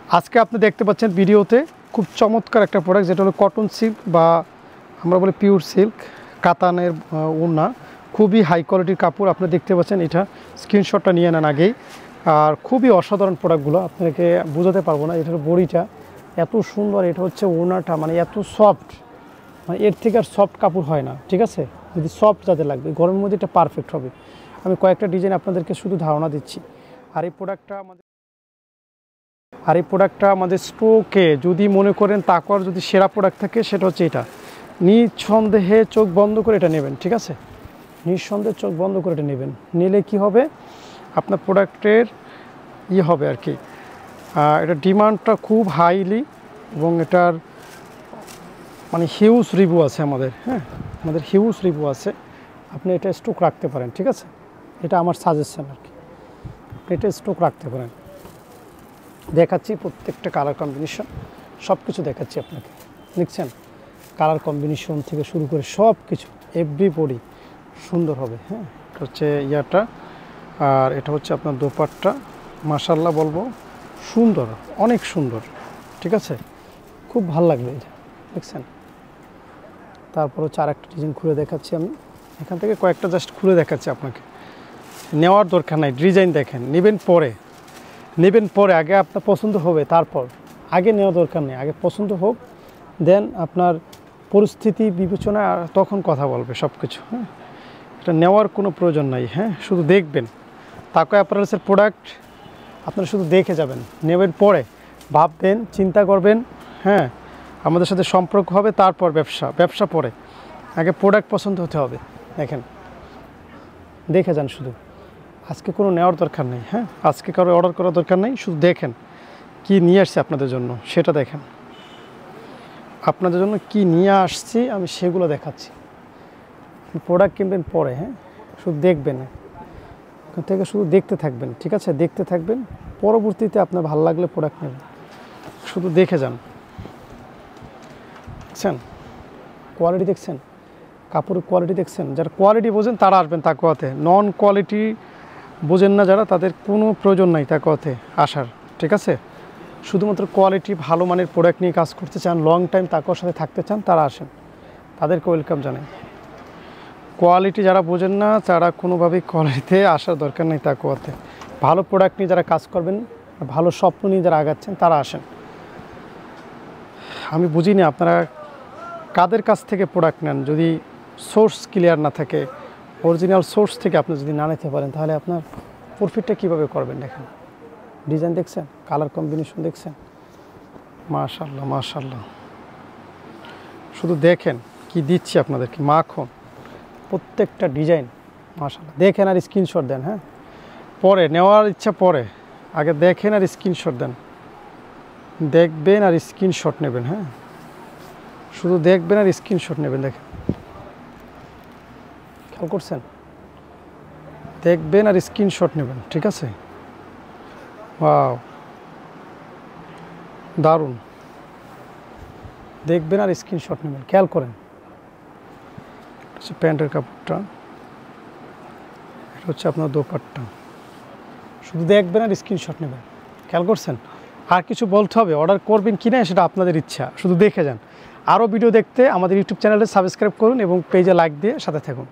আজকে আপনি দেখতে পাচ্ছেন ভিডিওতে খুব চমৎকার একটা প্রোডাক্ট, যেটা হলো কটন সিল্ক বা আমরা বলি পিওর সিল্ক, কাতানের ওড়না, খুবই হাই কোয়ালিটির কাপড়। আপনি দেখতে পাচ্ছেন, এটা স্ক্রিনশটটা নিয়ে নেন আগেই। আর খুবই অসাধারণ প্রোডাক্টগুলো, আপনাকে বোঝাতে পারবো না। এটার বডিটা এত সুন্দর, এটা হচ্ছে ওড়নাটা মানে এত সফট, মানে এর থেকে আর সফট কাপড় হয় না, ঠিক আছে? যদি সফট যাদের লাগবে গরমের মধ্যে এটা পারফেক্ট হবে। আমি কয়েকটা ডিজাইন আপনাদেরকে শুধু ধারণা দিচ্ছি। আর এই প্রোডাক্টটা আমাদের স্টোকে যদি মনে করেন তাকওয়ার যদি সেরা প্রোডাক্ট থাকে সেটা হচ্ছে এটা। নিঃসন্দেহে চোখ বন্ধ করে এটা নেবেন, ঠিক আছে? নিঃসন্দেহে চোখ বন্ধ করে এটা নেবেন। নিলে কি হবে, আপনার প্রোডাক্টের হবে আর কি, এটা ডিমান্ডটা খুব হাইলি, এবং এটার মানে হিউজ রিভিউ আছে আমাদের। হ্যাঁ, আমাদের হিউজ রিভিউ আছে। আপনি এটা স্টক রাখতে পারেন, ঠিক আছে? এটা আমার সাজেশন আর কি, এটা স্টক রাখতে পারেন। দেখাচ্ছি প্রত্যেকটা কালার কম্বিনেশন, সব কিছু দেখাচ্ছি আপনাকে। দেখছেন, কালার কম্বিনেশন থেকে শুরু করে সব কিছু এভরিবডি সুন্দর হবে। হ্যাঁ, এটা হচ্ছে ইয়াটা, আর এটা হচ্ছে আপনার দোপাট্টা। মাশাআল্লাহ বলবো, সুন্দর, অনেক সুন্দর, ঠিক আছে? খুব ভালো লাগবে এটা, দেখছেন? তারপর হচ্ছে আরেকটা ডিজাইন খুলে দেখাচ্ছি আমি এখান থেকে, কয়েকটা জাস্ট খুলে দেখাচ্ছি আপনাকে। নেওয়ার দরকার নাই, ডিজাইন দেখেন, নেবেন পরে, আগে আপনার পছন্দ হবে তারপর, আগে নেওয়ার দরকার নেই, আগে পছন্দ হোক, দেন আপনার পরিস্থিতি বিবেচনা তখন কথা বলবে সব কিছু। হ্যাঁ, এটা নেওয়ার কোনো প্রয়োজন নাই। হ্যাঁ, শুধু দেখবেন। তাকওয়া অ্যাপারেলসের প্রোডাক্ট আপনারা শুধু দেখে যাবেন, নেবেন পরে ভাববেন, চিন্তা করবেন। হ্যাঁ, আমাদের সাথে সম্পর্ক হবে, তারপর ব্যবসা পরে, আগে প্রোডাক্ট পছন্দ হতে হবে। দেখেন, দেখে যান শুধু, আজকে কোনো নেওয়ার দরকার নেই। হ্যাঁ, আজকে কারো অর্ডার করার দরকার নেই, শুধু দেখেন কি নিয়ে আসছি আপনাদের জন্য, সেটা দেখেন। আপনাদের জন্য কি নিয়ে আসছি আমি সেগুলো দেখাচ্ছি। প্রোডাক্ট কিনবেন পরে, হ্যাঁ, শুধু দেখবেন, ওখান থেকে শুধু দেখতে থাকবেন, ঠিক আছে? দেখতে থাকবেন, পরবর্তীতে আপনার ভালো লাগলে প্রোডাক্ট নেবেন। শুধু দেখে যান। দেখছেন কোয়ালিটি, দেখছেন কাপড়ের কোয়ালিটি, দেখছেন? যারা কোয়ালিটি বোঝেন তারা আসবেন তাকওয়াতে, নন কোয়ালিটি বোঝেন না যারা, তাদের কোনো প্রয়োজন নাই তাকওয়াতে আসার, ঠিক আছে? শুধুমাত্র কোয়ালিটি ভালো মানের প্রোডাক্ট নিয়ে কাজ করতে চান, লং টাইম তাকওয়ার সাথে থাকতে চান, তারা আসেন, তাদেরকে ওয়েলকাম জানাই। কোয়ালিটি যারা বোঝেন না তারা কোনোভাবেই কোয়ালিটিতে আসার দরকার নেই তাকওয়াতে। ভালো প্রোডাক্ট নিয়ে যারা কাজ করবেন, ভালো স্বপ্ন নিয়ে যারা আগাচ্ছেন, তারা আসেন। আমি বুঝিনি আপনারা কাদের কাছ থেকে প্রোডাক্ট নেন, যদি সোর্স ক্লিয়ার না থাকে, অরিজিনাল সোর্স থেকে আপনি যদি না নিতে পারেন, তাহলে আপনার প্রফিটটা কীভাবে করবেন? দেখেন ডিজাইন দেখছেন, কালার কম্বিনেশন দেখছেন, মাশাআল্লাহ মাশাআল্লাহ। শুধু দেখেন কি দিচ্ছি আপনাদেরকে, মাখন প্রত্যেকটা ডিজাইন, মাশাআল্লাহ। দেখেন আর স্ক্রিনশট দেন। হ্যাঁ, পরে নেওয়ার ইচ্ছা পরে, আগে দেখেন আর স্ক্রিনশট দেন, দেখবেন আর স্ক্রিনশট নেবেন। হ্যাঁ, শুধু দেখবেন আর স্ক্রিনশট নেবেন। দেখেন, খেয়াল করছেন? দেখবেন আর স্ক্রিনশট নেবেন, ঠিক আছে? ওয়াও, দারুণ। দেখবেন আর স্ক্রিনশট নেবেন, খেয়াল করেন। প্যান্টের কাপড়টা, এটা হচ্ছে আপনার দোপাট্টা। শুধু দেখবেন আর স্ক্রিনশট নেবেন, খেয়াল করছেন? আর কিছু বলতে হবে, অর্ডার করবেন কি না সেটা আপনাদের ইচ্ছা, শুধু দেখে যান। আরও ভিডিও দেখতে আমাদের ইউটিউব চ্যানেলে সাবস্ক্রাইব করুন এবং পেজে লাইক দিয়ে সাথে থাকুন।